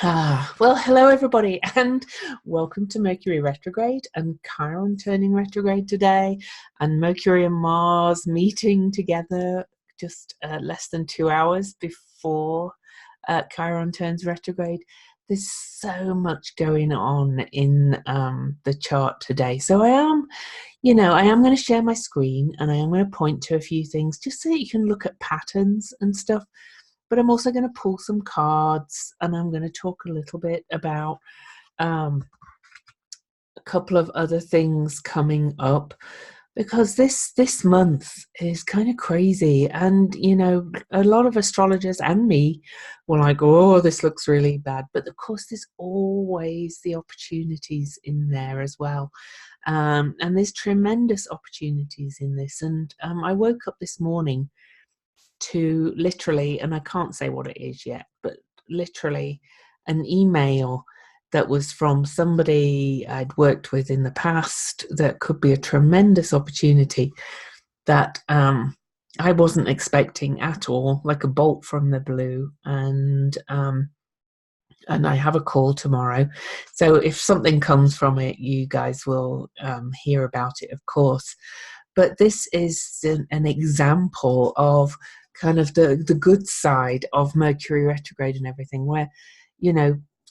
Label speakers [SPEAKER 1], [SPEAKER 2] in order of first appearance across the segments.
[SPEAKER 1] Well, hello everybody, and welcome to Mercury retrograde and Chiron turning retrograde today, and Mercury and Mars meeting together just less than 2 hours before Chiron turns retrograde. There's so much going on in the chart today. So I am going to share my screen and I am going to point to a few things just so that you can look at patterns and stuff, but I'm also going to pull some cards and I'm going to talk a little bit about a couple of other things coming up because this month is kind of crazy. And a lot of astrologers and me were like, oh, this looks really bad, but of course there's always the opportunities in there as well. And there's tremendous opportunities in this. And I woke up this morning to literally, and I can't say what it is yet, but literally an email that was from somebody I'd worked with in the past that could be a tremendous opportunity that I wasn't expecting at all, like a bolt from the blue. And I have a call tomorrow. So if something comes from it, you guys will hear about it, of course. But this is an example of kind of the good side of Mercury retrograde and everything, where,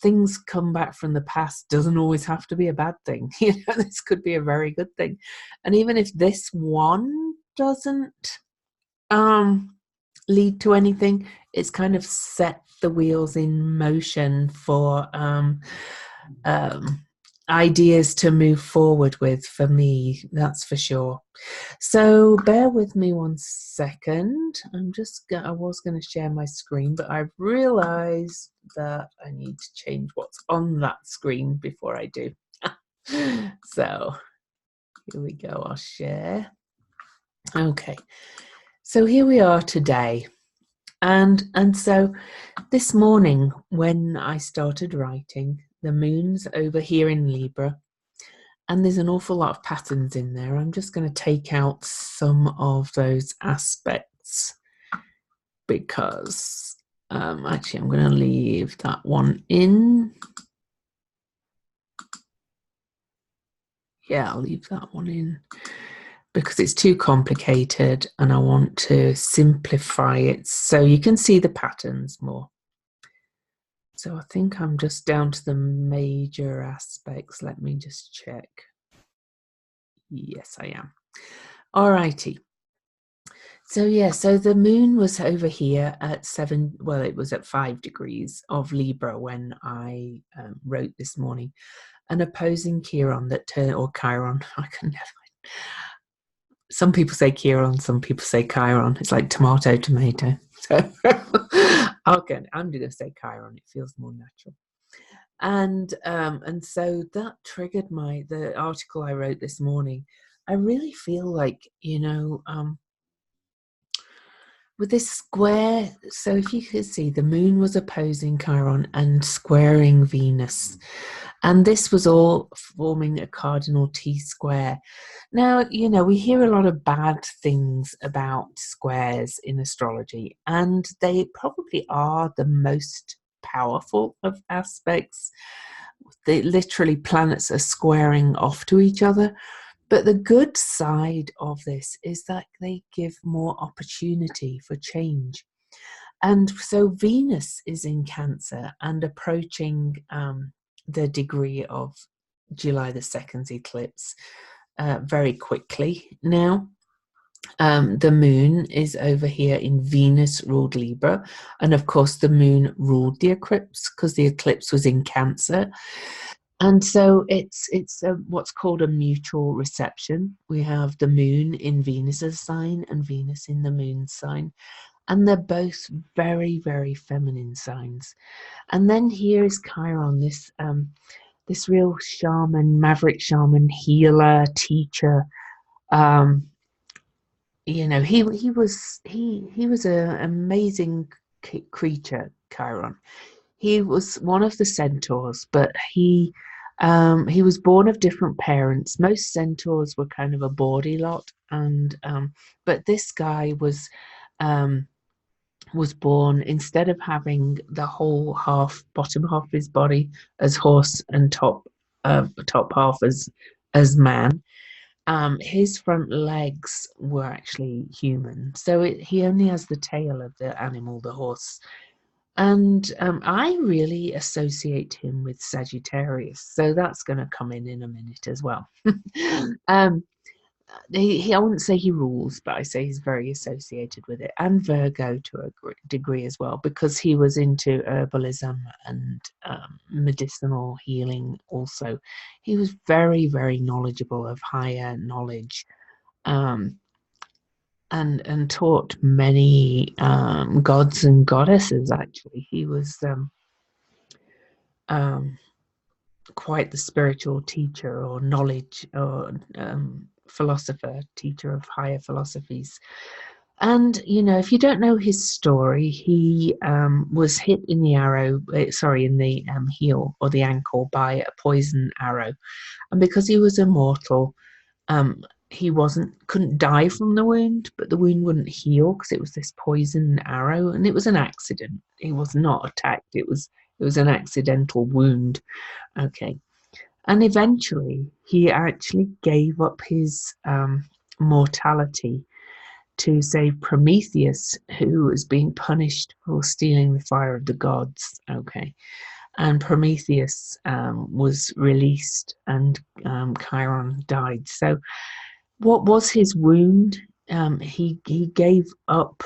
[SPEAKER 1] things come back from the past doesn't always have to be a bad thing. This could be a very good thing. And even if this one doesn't lead to anything, it's kind of set the wheels in motion for ideas to move forward with for me, that's for sure. So bear with me 1 second. I was going to share my screen, but I've realized that I need to change what's on that screen before I do. So here we go, I'll share. Okay, so here we are today. And so this morning when I started writing, the moon's over here in Libra, and there's an awful lot of patterns in there. I'm just going to take out some of those aspects because actually I'm going to leave that one in. Yeah, I'll leave that one in because it's too complicated and I want to simplify it so you can see the patterns more. So I think I'm just down to the major aspects. Let me just check. Yes, I am. All righty. So the moon was over here at it was at 5 degrees of Libra when I wrote this morning, and opposing Chiron or Chiron. I can never. Some people say Chiron, some people say Chiron. It's like tomato. So I'm going to say Chiron. It feels more natural. And so that triggered the article I wrote this morning. I really feel like, with this square, so if you could see, the moon was opposing Chiron and squaring Venus. And this was all forming a cardinal T-square. Now, we hear a lot of bad things about squares in astrology, and they probably are the most powerful of aspects. Literally, planets are squaring off to each other. But the good side of this is that they give more opportunity for change. And so Venus is in Cancer and approaching the degree of July the 2nd's eclipse very quickly now. The moon is over here in Venus ruled Libra. And of course, the moon ruled the eclipse because the eclipse was in Cancer. And so it's what's called a mutual reception. We have the moon in Venus's sign and Venus in the moon's sign. And they're both very, very feminine signs. And then here is Chiron, this real shaman, maverick shaman, healer, teacher. He was an amazing creature, Chiron. He was one of the centaurs, but he was born of different parents. Most centaurs were kind of a bawdy lot, and but this guy was was born, instead of having the whole bottom half of his body as horse and top half as man, his front legs were actually human. So he only has the tail of the animal, the horse. And I really associate him with Sagittarius. So that's going to come in a minute as well. um, I wouldn't say he rules, but I say he's very associated with it, and Virgo to a degree as well, because he was into herbalism and medicinal healing also. He was very, very knowledgeable of higher knowledge, um, and taught many gods and goddesses, actually. He was um, quite the spiritual teacher or knowledge or philosopher, teacher of higher philosophies. And if you don't know his story, he was hit in the in the heel or the ankle by a poison arrow, and because he was immortal, he couldn't die from the wound, but the wound wouldn't heal because it was this poison arrow, and it was an accident. He was not attacked. It was an accidental wound. Okay. And eventually, he actually gave up his mortality to save Prometheus, who was being punished for stealing the fire of the gods. Okay. And Prometheus was released, and Chiron died. So, what was his wound? He gave up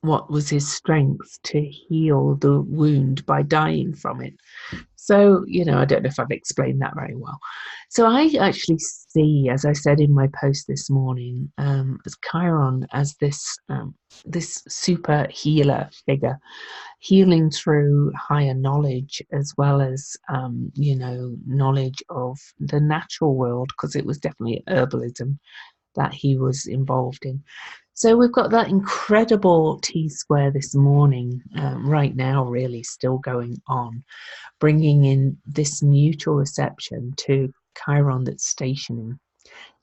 [SPEAKER 1] what was his strength to heal the wound by dying from it. So, I don't know if I've explained that very well. So I actually see, as I said in my post this morning, as Chiron as this super healer figure, healing through higher knowledge as well as, knowledge of the natural world, because it was definitely herbalism that he was involved in. So we've got that incredible T-square this morning, right now, really still going on, bringing in this mutual reception to Chiron that's stationing.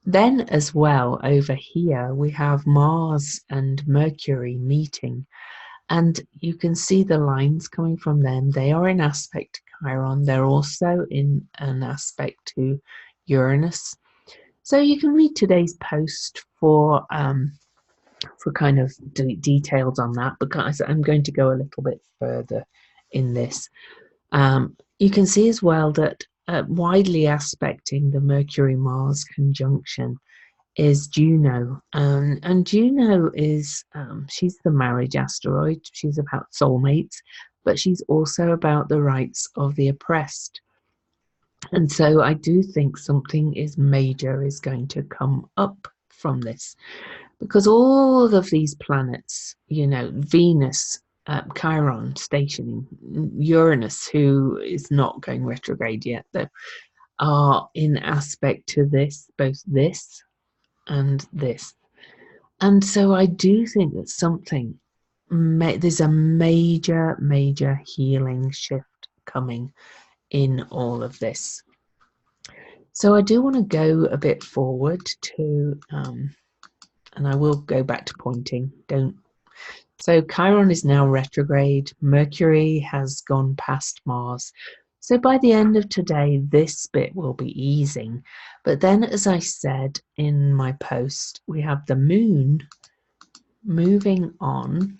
[SPEAKER 1] Then as well, over here, we have Mars and Mercury meeting. And you can see the lines coming from them. They are in aspect to Chiron. They're also in an aspect to Uranus. So you can read today's post for kind of details on that, because I'm going to go a little bit further in this. You can see as well that widely aspecting the Mercury-Mars conjunction is Juno. And Juno is, she's the marriage asteroid. She's about soulmates, but she's also about the rights of the oppressed. And so I do think something major is going to come up from this, because all of these planets, Venus, Chiron stationing, Uranus, who is not going retrograde yet, though, are in aspect to this, both this and this. And so I do think that there's a major, major healing shift coming in all of this. So I do want to go a bit forward to, and I will go back to pointing. So Chiron is now retrograde. Mercury has gone past Mars. So by the end of today, this bit will be easing. But then, as I said in my post, we have the moon moving on.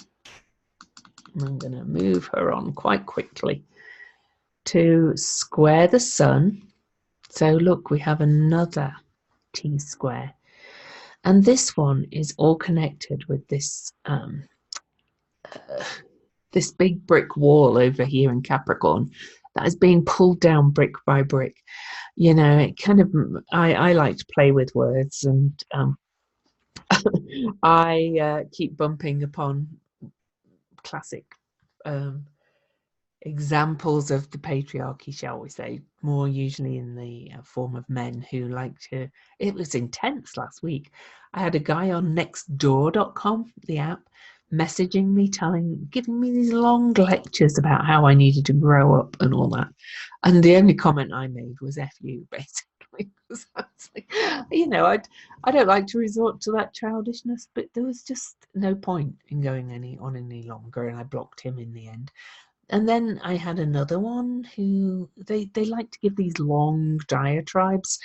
[SPEAKER 1] I'm going to move her on quite quickly to square the sun. So look, we have another T-square. And this one is all connected with this this big brick wall over here in Capricorn that is being pulled down brick by brick. It kind of, I like to play with words, and I keep bumping upon classic examples of the patriarchy, shall we say, more usually in the form of men who like to. It was intense last week. I had a guy on nextdoor.com, the app, messaging me, giving me these long lectures about how I needed to grow up and all that. And the only comment I made was F you, basically. Because I was like, I don't like to resort to that childishness, but there was just no point in going any longer, and I blocked him in the end. And then I had another one who they like to give these long diatribes,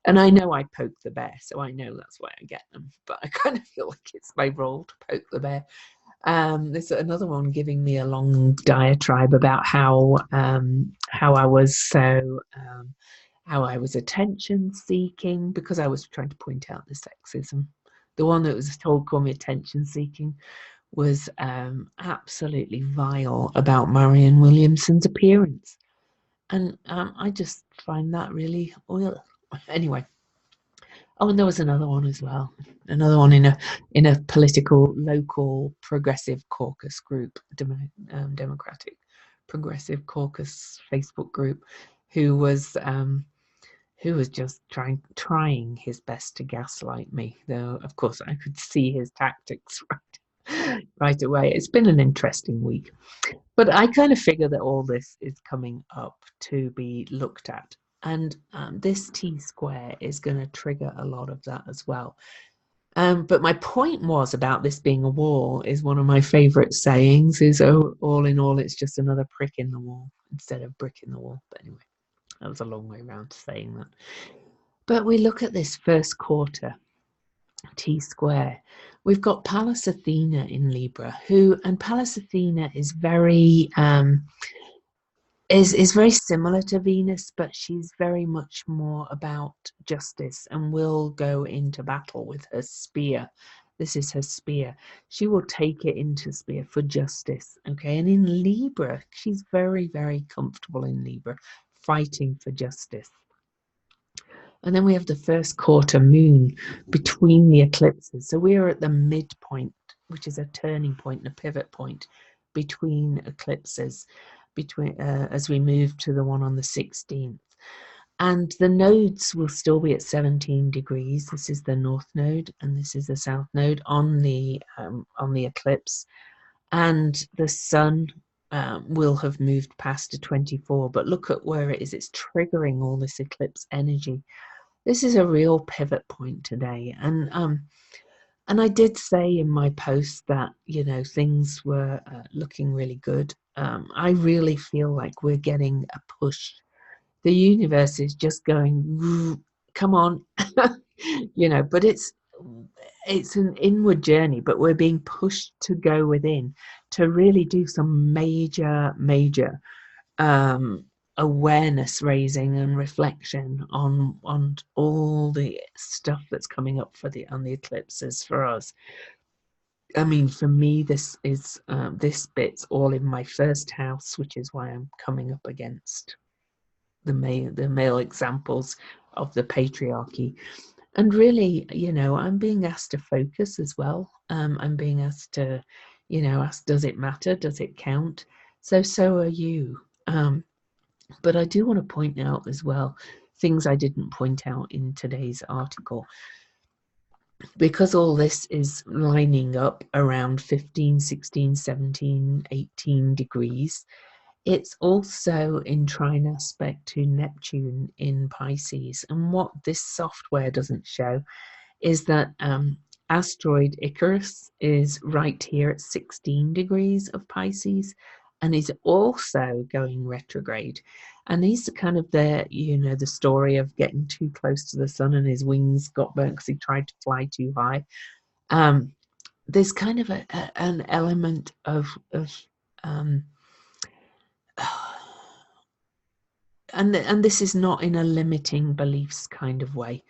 [SPEAKER 1] and I know I poke the bear, so I know that's why I get them. But I kind of feel like it's my role to poke the bear. There's another one giving me a long diatribe about how I was how I was attention seeking because I was trying to point out the sexism. The one that was told called me attention seeking was absolutely vile about Marianne Williamson's appearance, and I just find that really oil. Anyway, oh, and there was another one as well, another one in a political local progressive caucus group, Democratic Progressive Caucus Facebook group, who was just trying his best to gaslight me, though of course I could see his tactics right away. It's been an interesting week, but I kind of figure that all this is coming up to be looked at, and this T-square is going to trigger a lot of that as well. But my point was about this being a wall is one of my favorite sayings is, oh, all in all, it's just another prick in the wall instead of brick in the wall. But anyway, that was a long way around to saying that. But we look at this first quarter, T-square. We've got Pallas Athena in Libra, and Pallas Athena is very is very similar to Venus, but she's very much more about justice and will go into battle with her spear. This is her spear. She will take it into spear for justice. Okay, and in Libra, she's very, very comfortable in Libra, fighting for justice. And then we have the first quarter moon between the eclipses. So we are at the midpoint, which is a turning point and a pivot point between eclipses, as we move to the one on the 16th. And the nodes will still be at 17 degrees. This is the north node, and this is the south node on the eclipse. And the sun will have moved past to 24. But look at where it is. It's triggering all this eclipse energy. This is a real pivot point today, and I did say in my post that things were looking really good. I really feel like we're getting a push. The universe is just going, come on, But it's an inward journey, but we're being pushed to go within to really do some major awareness raising and reflection on all the stuff that's coming up on the eclipses for us. I mean, for me, this bit's all in my first house, which is why I'm coming up against the male examples of the patriarchy. And really, I'm being asked to focus as well. I'm being asked to, ask, does it matter? Does it count? So are you. But I do want to point out as well things I didn't point out in today's article. Because all this is lining up around 15, 16, 17, 18 degrees, it's also in trine aspect to Neptune in Pisces. And what this software doesn't show is that asteroid Icarus is right here at 16 degrees of Pisces and is also going retrograde. And these are kind of the story of getting too close to the sun and his wings got burnt because he tried to fly too high. There's kind of an element of and this is not in a limiting beliefs kind of way,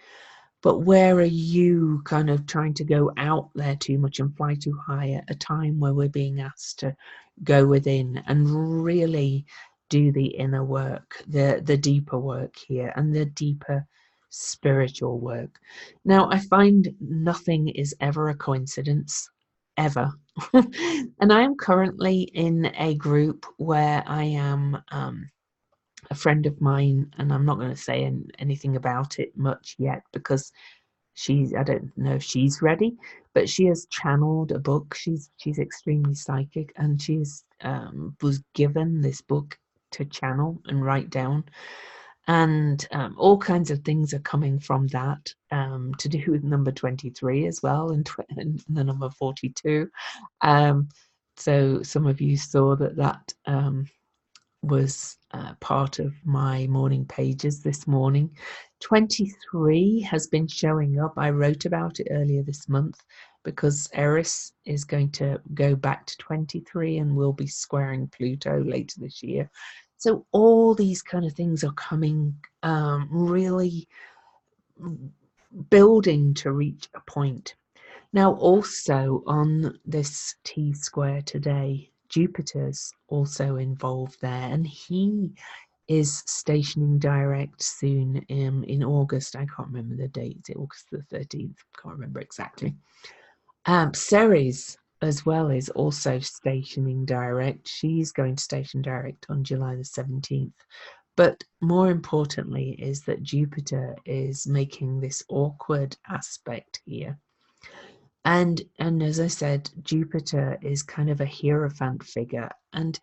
[SPEAKER 1] but where are you kind of trying to go out there too much and fly too high at a time where we're being asked to go within and really do the inner work, the deeper work here, and the deeper spiritual work. Now, I find nothing is ever a coincidence, ever. And I am currently in a group where I am a friend of mine, and I'm not going to say anything about it much yet because I don't know if she's ready, but she has channeled a book. She's extremely psychic, and she's was given this book to channel and write down. And all kinds of things are coming from that, to do with number 23 as well, and the number 42. So some of you saw that was part of my morning pages this morning. 23 has been showing up. I wrote about it earlier this month because Eris is going to go back to 23 and will be squaring Pluto later this year. So all these kind of things are coming, really building to reach a point. Now, also on this T-square today, Jupiter's also involved there, and he is stationing direct soon in August. I can't remember the date. Is it August the 13th? Can't remember exactly. Ceres as well is also stationing direct. She's going to station direct on July the 17th. But more importantly is that Jupiter is making this awkward aspect here. And as I said, Jupiter is kind of a hierophant figure, and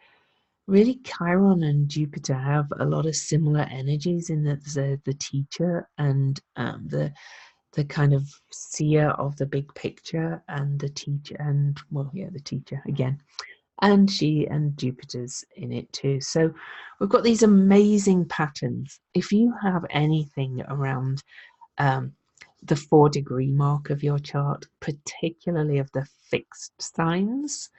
[SPEAKER 1] really Chiron and Jupiter have a lot of similar energies in that the teacher and the kind of seer of the big picture, and the teacher, and well, yeah, the teacher again, and Jupiter's in it too. So we've got these amazing patterns. If you have anything around the 4-degree mark of your chart, particularly of the fixed signs,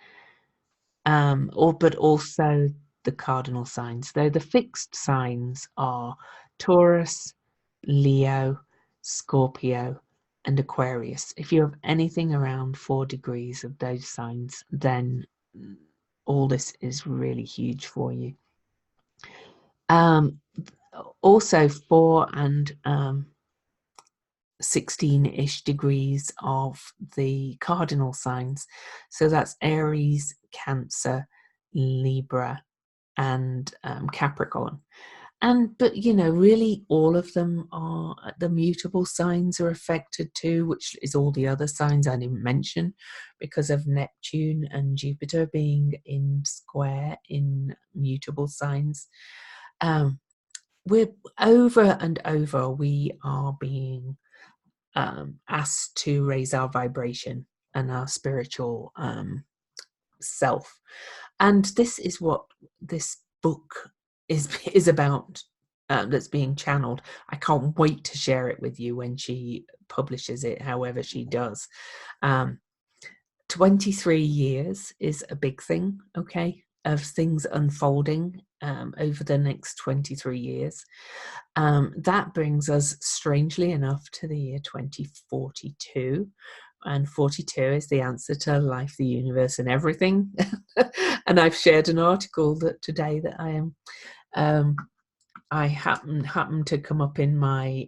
[SPEAKER 1] but also the cardinal signs. Though the fixed signs are Taurus, Leo, Scorpio, and Aquarius. If you have anything around 4 degrees of those signs, then all this is really huge for you. Also 4 and 16-ish degrees of the cardinal signs. So that's Aries, Cancer, Libra, and Capricorn. But you know, really all of them are, the mutable signs are affected too, which is all the other signs I didn't mention because of Neptune and Jupiter being in square in mutable signs. We're over and over, we are being asked to raise our vibration and our spiritual self. And this is what this book is about, that's being channeled. I can't wait to share it with you when she publishes it, however she does. 23 years is a big thing, okay, of things unfolding over the next 23 years. That brings us, strangely enough, to the year 2042. And 42 is the answer to life, the universe, and everything. And I've shared an article that today that I happened to come up in my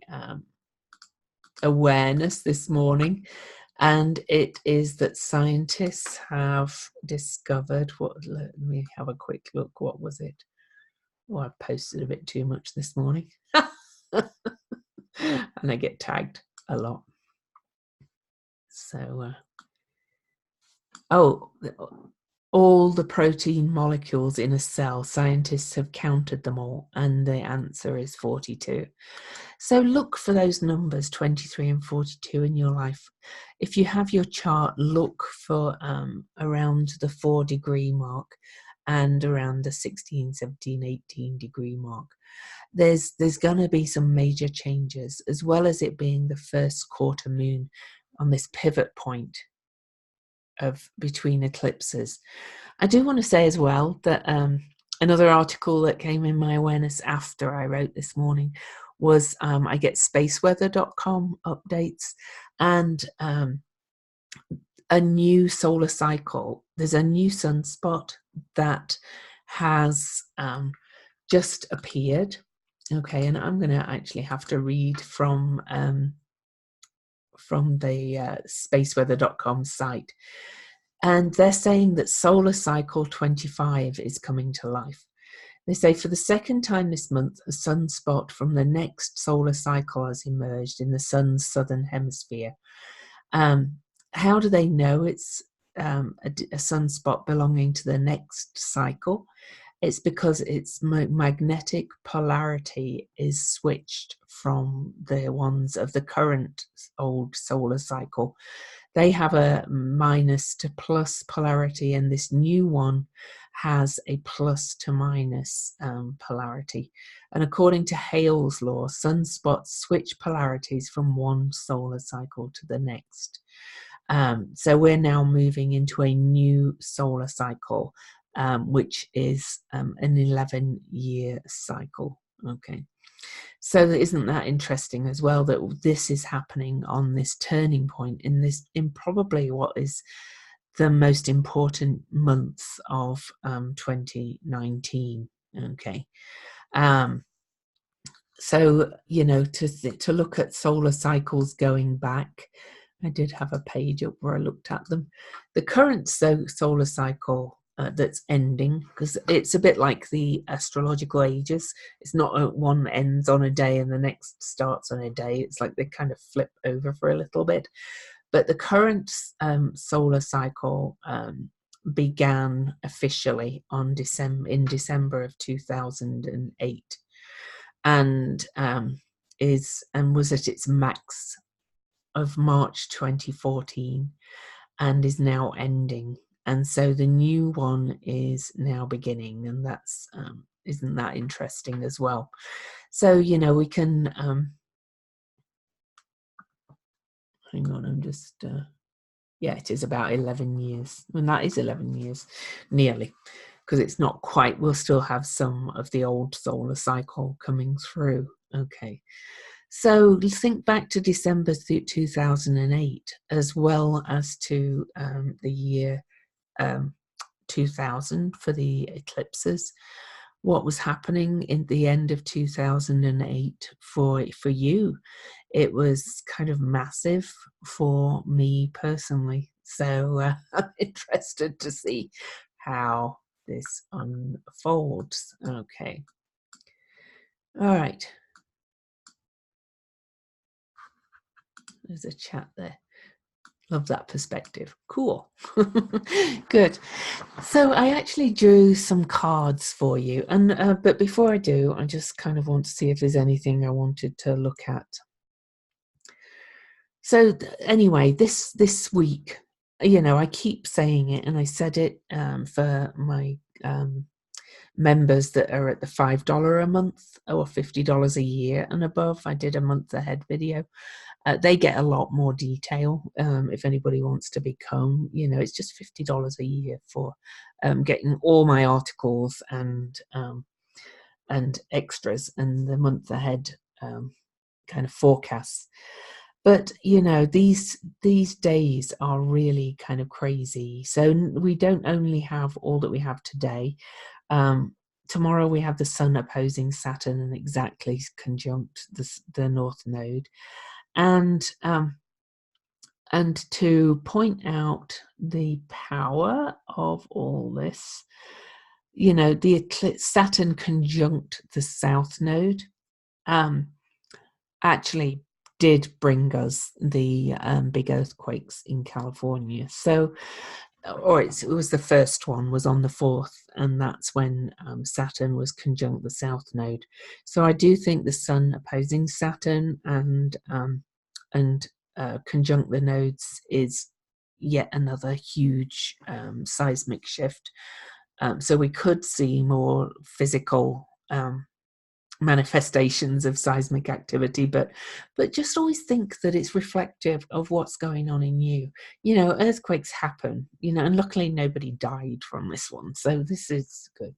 [SPEAKER 1] awareness this morning, and it is that scientists have discovered what. Let me have a quick look. What was it? Oh, I posted a bit too much this morning. And I get tagged a lot. So, all the protein molecules in a cell, scientists have counted them all, and the answer is 42. So look for those numbers 23 and 42 in your life. If you have your chart, look for around the 4-degree mark and around the 16, 17, 18 degree mark. There's going to be some major changes, as well as it being the first quarter moon on this pivot point of between eclipses. I do want to say as well that another article that came in my awareness after I wrote this morning was I get spaceweather.com updates, and a new solar cycle. There's a new sunspot that has just appeared. Okay, and I'm going to actually have to read from the spaceweather.com site. And they're saying that solar cycle 25 is coming to life. They say for the second time this month, a sunspot from the next solar cycle has emerged in the sun's southern hemisphere. How do they know it's a sunspot belonging to the next cycle? It's because its magnetic polarity is switched from the ones of the current old solar cycle. They have a minus to plus polarity, and this new one has a plus to minus polarity. And according to Hale's law, sunspots switch polarities from one solar cycle to the next. So we're now moving into a new solar cycle, which is an 11-year cycle. Okay. So isn't that interesting as well, that this is happening on this turning point in probably what is the most important month of 2019. Okay. So, you know, to look at solar cycles going back, I did have a page up where I looked at them. The current solar cycle that's ending, because it's a bit like the astrological ages. It's not one ends on a day and the next starts on a day. It's like they kind of flip over for a little bit. But the current solar cycle began officially in December of 2008, and was at its max of March 2014, and is now ending. And so the new one is now beginning, and that's isn't that interesting as well? So, you know, we can hang on, I'm just yeah, it is about 11 years, and that is 11 years nearly, because it's not quite, we'll still have some of the old solar cycle coming through. Okay, so think back to December 2008, as well as to the year 2000 for the eclipses. What was happening in the end of 2008 for you? It was kind of massive for me personally. So I'm interested to see how this unfolds. Okay. All right. There's a chat there. Love that perspective. Cool. Good. So I actually drew some cards for you, and but before I do, I just kind of want to see if there's anything I wanted to look at. So anyway, this week, you know, I keep saying it, and I said it for my members that are at the $5 a month or $50 a year and above. I did a month ahead video. They get a lot more detail. If anybody wants to become, you know, it's just $50 a year for getting all my articles and extras and the month ahead kind of forecasts. But you know, these days are really kind of crazy. So we don't only have all that we have today. Tomorrow we have the Sun opposing Saturn and exactly conjunct the North Node. And to point out the power of all this, you know, the eclipse, Saturn conjunct the South Node, actually did bring us the big earthquakes in California. So, or it was the first one was on the 4th, and that's when Saturn was conjunct the South Node. So I do think the Sun opposing Saturn and conjunct the nodes is yet another huge seismic shift. So we could see more physical manifestations of seismic activity, but just always think that it's reflective of what's going on in you. You know, earthquakes happen, you know, and luckily nobody died from this one, so this is good.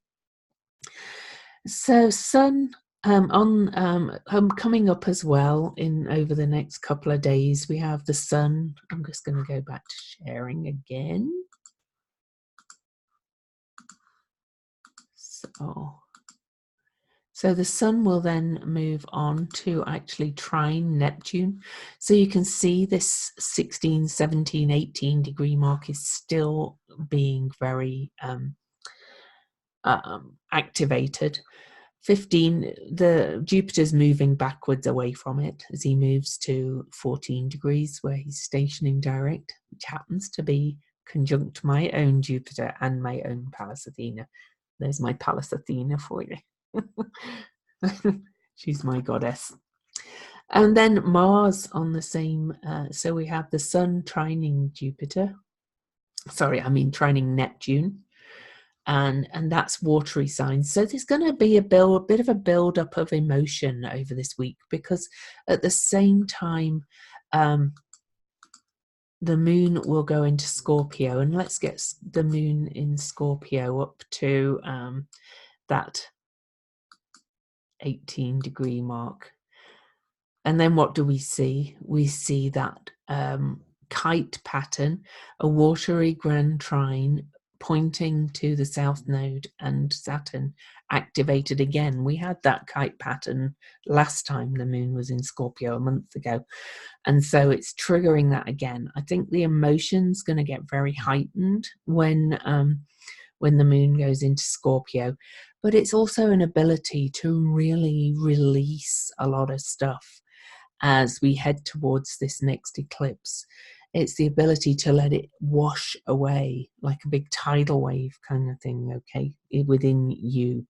[SPEAKER 1] So Sun coming up as well in over the next couple of days, we have the Sun. I'm just going to go back to sharing again. So the Sun will then move on to actually trine Neptune. So you can see this 16, 17, 18 degree mark is still being very activated. 15, the Jupiter's moving backwards away from it as he moves to 14 degrees where he's stationing direct, which happens to be conjunct my own Jupiter and my own Pallas Athena. There's my Pallas Athena for you. She's my goddess. And then Mars on the same, so we have the Sun trining Jupiter. Sorry, I mean trining Neptune. And that's watery signs. So there's going to be a bit of a build up of emotion over this week, because at the same time, the moon will go into Scorpio, and let's get the moon in Scorpio up to that 18-degree mark. And then what do we see? We see that kite pattern, a watery grand trine pointing to the south node, and Saturn activated again. We had that kite pattern last time the moon was in Scorpio a month ago. And so it's triggering that again. I think the emotion's going to get very heightened when the moon goes into Scorpio. But it's also an ability to really release a lot of stuff as we head towards this next eclipse. It's the ability to let it wash away like a big tidal wave kind of thing, okay, within you.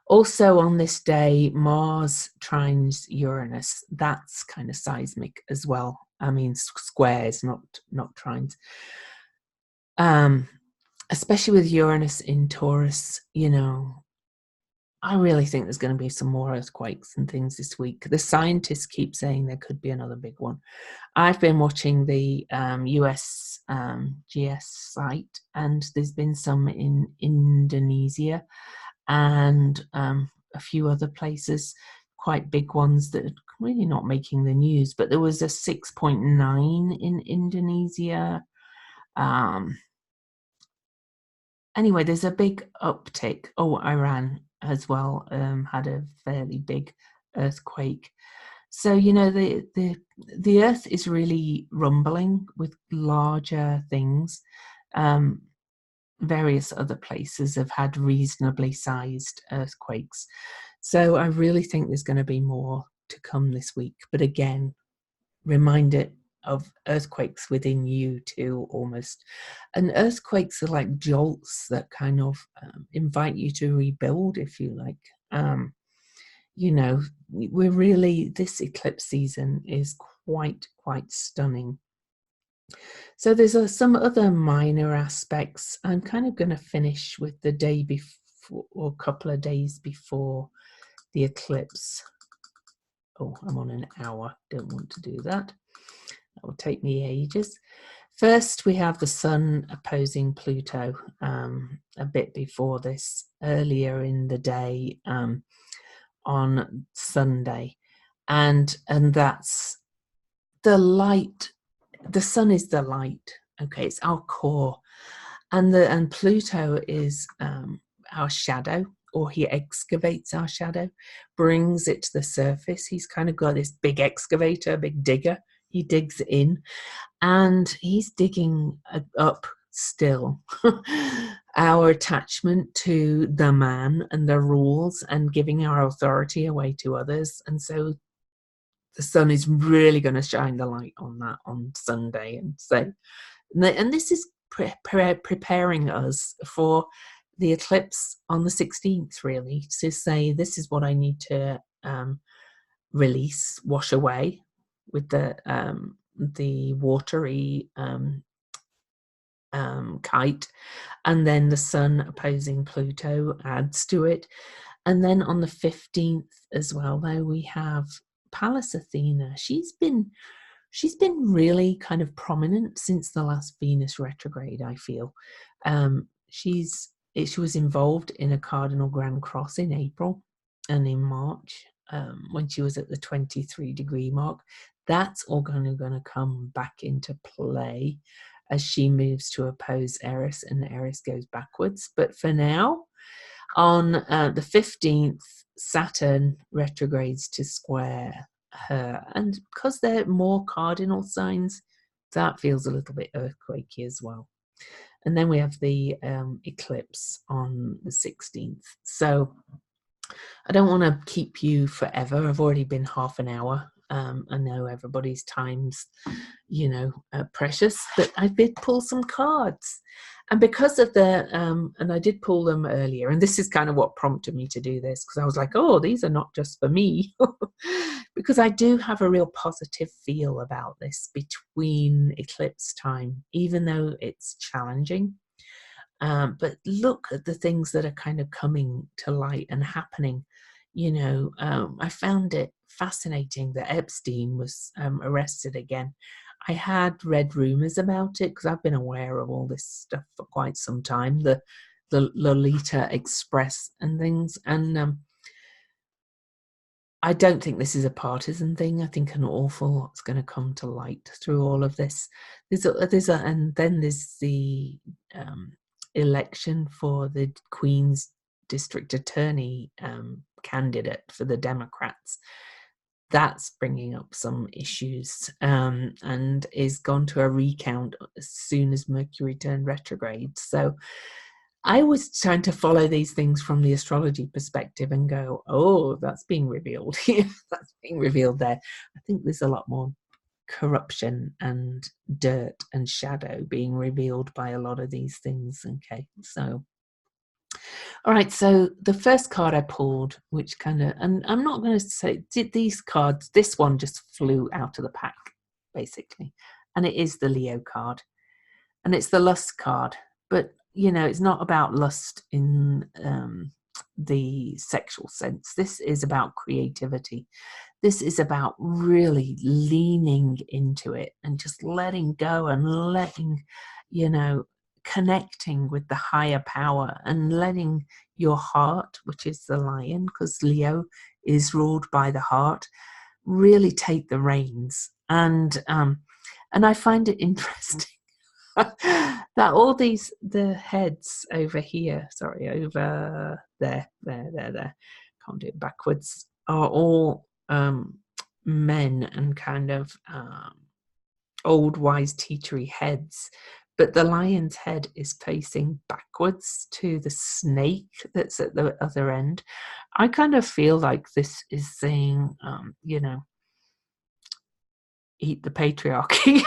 [SPEAKER 1] Also on this day, Mars trines Uranus. That's kind of seismic as well. I mean, squares, not trines. Especially with Uranus in Taurus, you know, I really think there's going to be some more earthquakes and things this week. The scientists keep saying there could be another big one. I've been watching the US GS site, and there's been some in Indonesia and a few other places, quite big ones that are really not making the news. But there was a 6.9 in Indonesia. Anyway, there's a big uptick. Oh, Iran as well had a fairly big earthquake. So, you know, the earth is really rumbling with larger things. Various other places have had reasonably sized earthquakes. So I really think there's going to be more to come this week. But again, remind it of earthquakes within you too, almost. And earthquakes are like jolts that kind of invite you to rebuild, if you like. You know, we're really, this eclipse season is quite stunning. So there's some other minor aspects. I'm kind of going to finish with the day before, or a couple of days before the eclipse. Oh, I'm on an hour. Don't want to do that. That will take me ages. First, we have the Sun opposing Pluto a bit before this, earlier in the day on Sunday. And that's the light. The Sun is the light. Okay, it's our core. And Pluto is our shadow, or he excavates our shadow, brings it to the surface. He's kind of got this big excavator, big digger. He digs in, and he's digging up still our attachment to the man and the rules, and giving our authority away to others. And so the Sun is really going to shine the light on that on Sunday. And so, and this is preparing us for the eclipse on the 16th, really, to say, this is what I need to release, wash away with the watery kite. And then the Sun opposing Pluto adds to it. And then on the 15th as well, though, we have Pallas Athena. She's been really kind of prominent since the last Venus retrograde, I feel. She was involved in a cardinal grand cross in April and in March, when she was at the 23-degree mark. That's all going to come back into play as she moves to oppose Eris, and Eris goes backwards. But for now, on the 15th, Saturn retrogrades to square her. And because they're more cardinal signs, that feels a little bit earthquakey as well. And then we have the eclipse on the 16th. So I don't want to keep you forever. I've already been half an hour. I know everybody's time's, precious, but I did pull some cards. And because of and I did pull them earlier, and this is kind of what prompted me to do this, because I was like, oh, these are not just for me, because I do have a real positive feel about this between eclipse time, even though it's challenging. But look at the things that are kind of coming to light and happening. I found it fascinating that Epstein was arrested again. I had read rumors about it because I've been aware of all this stuff for quite some time, the Lolita Express and things. And I don't think this is a partisan thing. I think an awful lot's going to come to light through all of this. And then there's the election for the Queen's District Attorney candidate for the Democrats. That's bringing up some issues and is gone to a recount as soon as Mercury turned retrograde. So I was trying to follow these things from the astrology perspective and go, oh, that's being revealed here. That's being revealed there. I think there's a lot more corruption and dirt and shadow being revealed by a lot of these things. Okay, so all right, so the first card I pulled, which and I'm not going to say, did these cards, this one just flew out of the pack, basically. And it is the Leo card. And it's the lust card. But, it's not about lust in the sexual sense. This is about creativity. This is about really leaning into it and just letting go and letting, connecting with the higher power and letting your heart, which is the lion, because Leo is ruled by the heart, really take the reins. And I find it interesting that all the heads over here, over there, can't do it backwards, are all men and kind of old wise teachery heads. But the lion's head is facing backwards to the snake that's at the other end. I kind of feel like this is saying, eat the patriarchy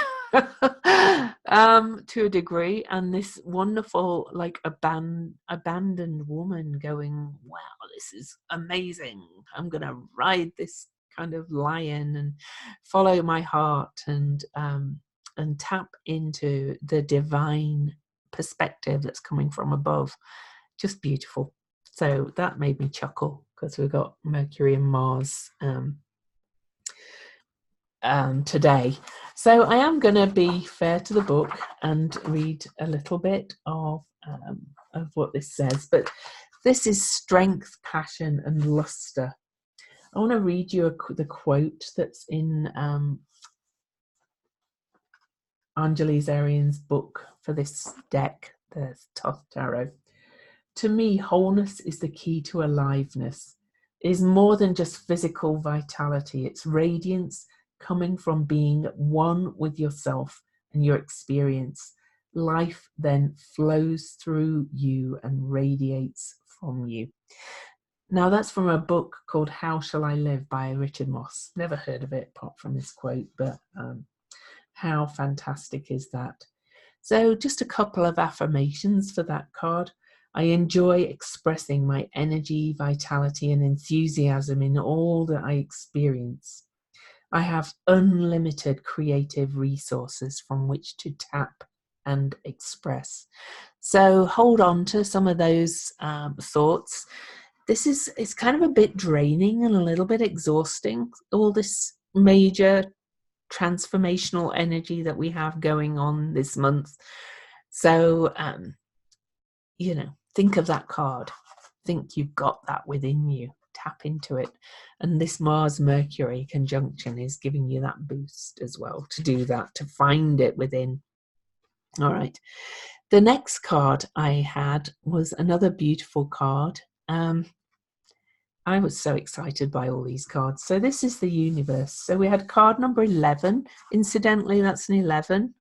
[SPEAKER 1] to a degree. And this wonderful, like, abandoned woman going, wow, this is amazing. I'm going to ride this kind of lion and follow my heart and tap into the divine perspective that's coming from above. Just beautiful. So that made me chuckle because we've got Mercury and Mars today. So I am going to be fair to the book and read a little bit of what this says. But this is strength, passion, and luster. I want to read you the quote that's in Anjali Zarian's book for this deck, the Thoth Tarot. To me, wholeness is the key to aliveness. It is more than just physical vitality. It's radiance coming from being one with yourself and your experience. Life then flows through you and radiates from you. Now, that's from a book called How Shall I Live by Richard Moss. Never heard of it apart from this quote, but how fantastic is that? So just a couple of affirmations for that card. I enjoy expressing my energy, vitality, and enthusiasm in all that I experience. I have unlimited creative resources from which to tap and express. So hold on to some of those thoughts. It's kind of a bit draining and a little bit exhausting, all this major transformational energy that we have going on this month. So, think of that card. Think you've got that within you. Tap into it. And this Mars-Mercury conjunction is giving you that boost as well to do that, to find it within. All right. The next card I had was another beautiful card. I was so excited by all these cards. So this is the universe. So we had card number 11. Incidentally, that's an 11.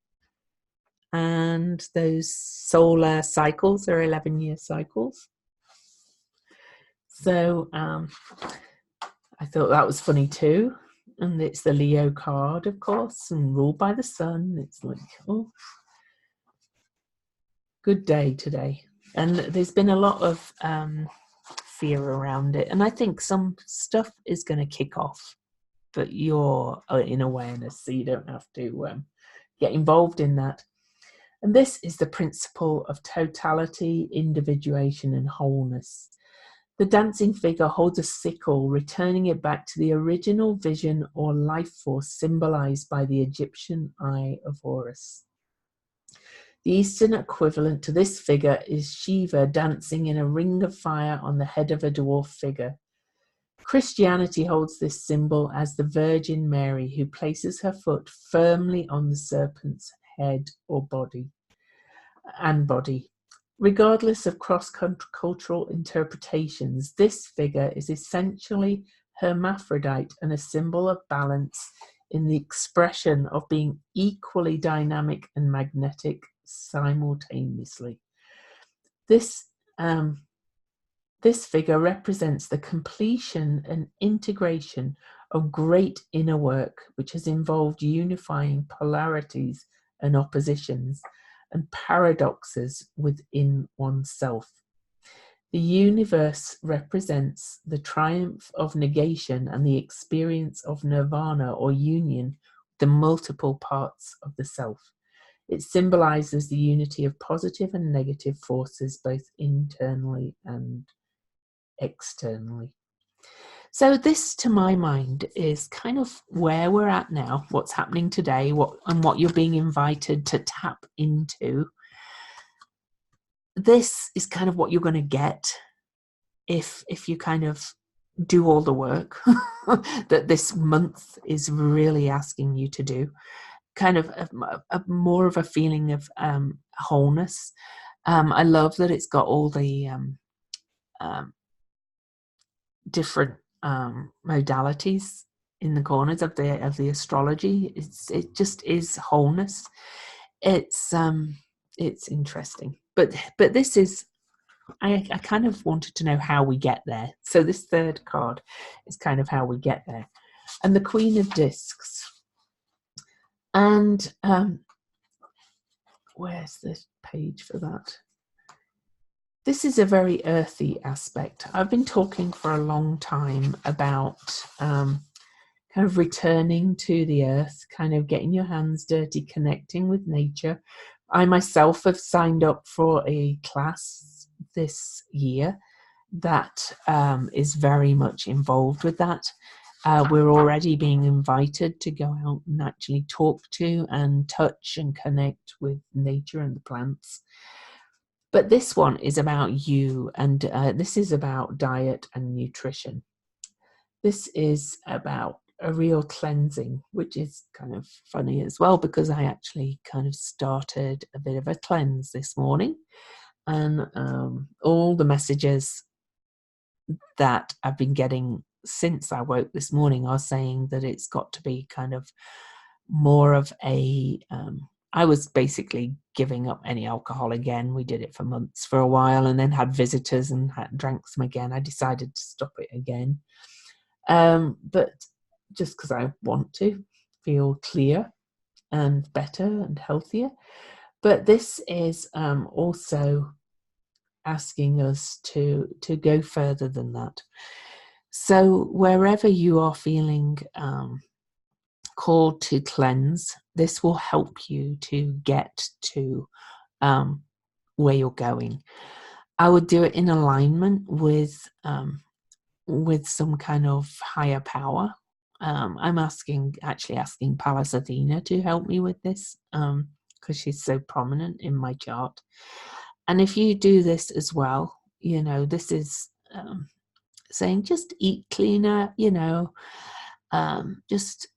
[SPEAKER 1] And those solar cycles are 11-year cycles. So I thought that was funny too. And it's the Leo card, of course, and ruled by the sun. It's like, oh, good day today. And there's been a lot of fear around it. And I think some stuff is going to kick off, but you're in awareness, so you don't have to get involved in that. And this is the principle of totality, individuation, and wholeness. The dancing figure holds a sickle, returning it back to the original vision or life force symbolized by the Egyptian eye of Horus. The Eastern equivalent to this figure is Shiva dancing in a ring of fire on the head of a dwarf figure. Christianity holds this symbol as the Virgin Mary, who places her foot firmly on the serpent's head or body. Regardless of cross-cultural interpretations, this figure is essentially hermaphrodite and a symbol of balance in the expression of being equally dynamic and magnetic simultaneously. This figure represents the completion and integration of great inner work, which has involved unifying polarities and oppositions and paradoxes within oneself. The universe represents the triumph of negation and the experience of nirvana or union, the multiple parts of the self. It symbolizes the unity of positive and negative forces, both internally and externally. So this, to my mind, is kind of where we're at now, what's happening today, what you're being invited to tap into. This is kind of what you're going to get if you kind of do all the work that this month is really asking you to do. Kind of a more of a feeling of wholeness. I love that it's got all the different modalities in the corners of the astrology. It just is wholeness. It's interesting, but this is, I kind of wanted to know how we get there. So this third card is kind of how we get there, and the Queen of Discs. And where's the page for that? This is a very earthy aspect. I've been talking for a long time about kind of returning to the earth, kind of getting your hands dirty, connecting with nature. I myself have signed up for a class this year that is very much involved with that. We're already being invited to go out and actually talk to and touch and connect with nature and the plants. But this one is about you, and this is about diet and nutrition. This is about a real cleansing, which is kind of funny as well, because I actually kind of started a bit of a cleanse this morning, and all the messages that I've been getting since I woke this morning are saying that it's got to be kind of more of a I was basically giving up any alcohol again. We did it for months, for a while, and then had visitors and drank some again. I decided to stop it again, but just because I want to feel clear and better and healthier. But this is also asking us to go further than that. So wherever you are feeling called to cleanse, this will help you to get to where you're going. I would do it in alignment with some kind of higher power. I'm actually asking Pallas Athena to help me with this, because she's so prominent in my chart. And if you do this as well, this is saying just eat cleaner, just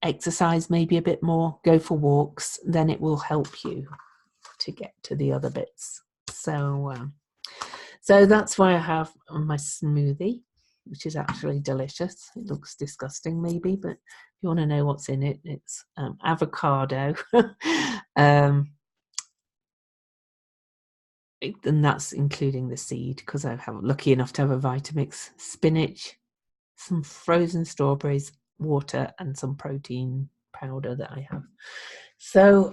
[SPEAKER 1] exercise maybe a bit more, go for walks, then it will help you to get to the other bits. So that's why I have my smoothie, which is actually delicious. It looks disgusting maybe, but if you want to know what's in it, it's avocado, and that's including the seed, because I'm lucky enough to have a Vitamix, spinach, some frozen strawberries, water and some protein powder that I have. So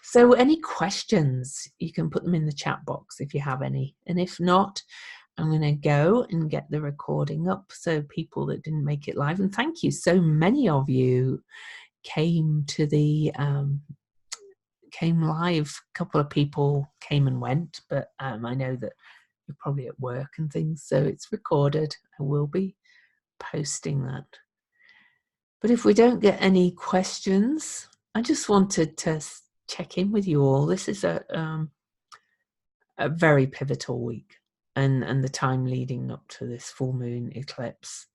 [SPEAKER 1] so any questions, you can put them in the chat box if you have any, and if not, I'm going to go and get the recording up so people that didn't make it live. And thank you, so many of you came to the came live. A couple of people came and went, but I know that you're probably at work and things, so it's recorded. I will be posting that. But if we don't get any questions, I just wanted to check in with you all. This is a very pivotal week, and the time leading up to this full moon eclipse.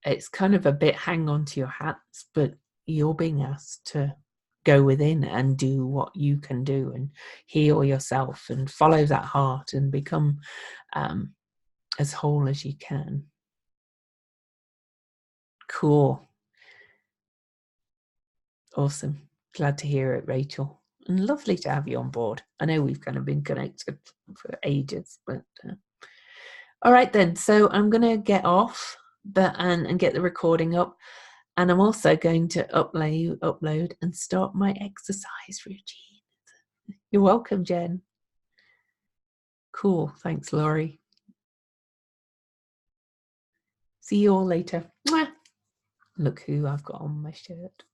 [SPEAKER 1] It's kind of a bit hang on to your hats, but you're being asked to go within and do what you can do and heal yourself and follow that heart and become as whole as you can. Cool. Awesome. Glad to hear it, Rachel. And lovely to have you on board. I know we've kind of been connected for ages, but all right then. So I'm going to get off and get the recording up. And I'm also going to upload and start my exercise routine. You're welcome, Jen. Cool. Thanks, Laurie. See you all later. Mwah. Look who I've got on my shirt.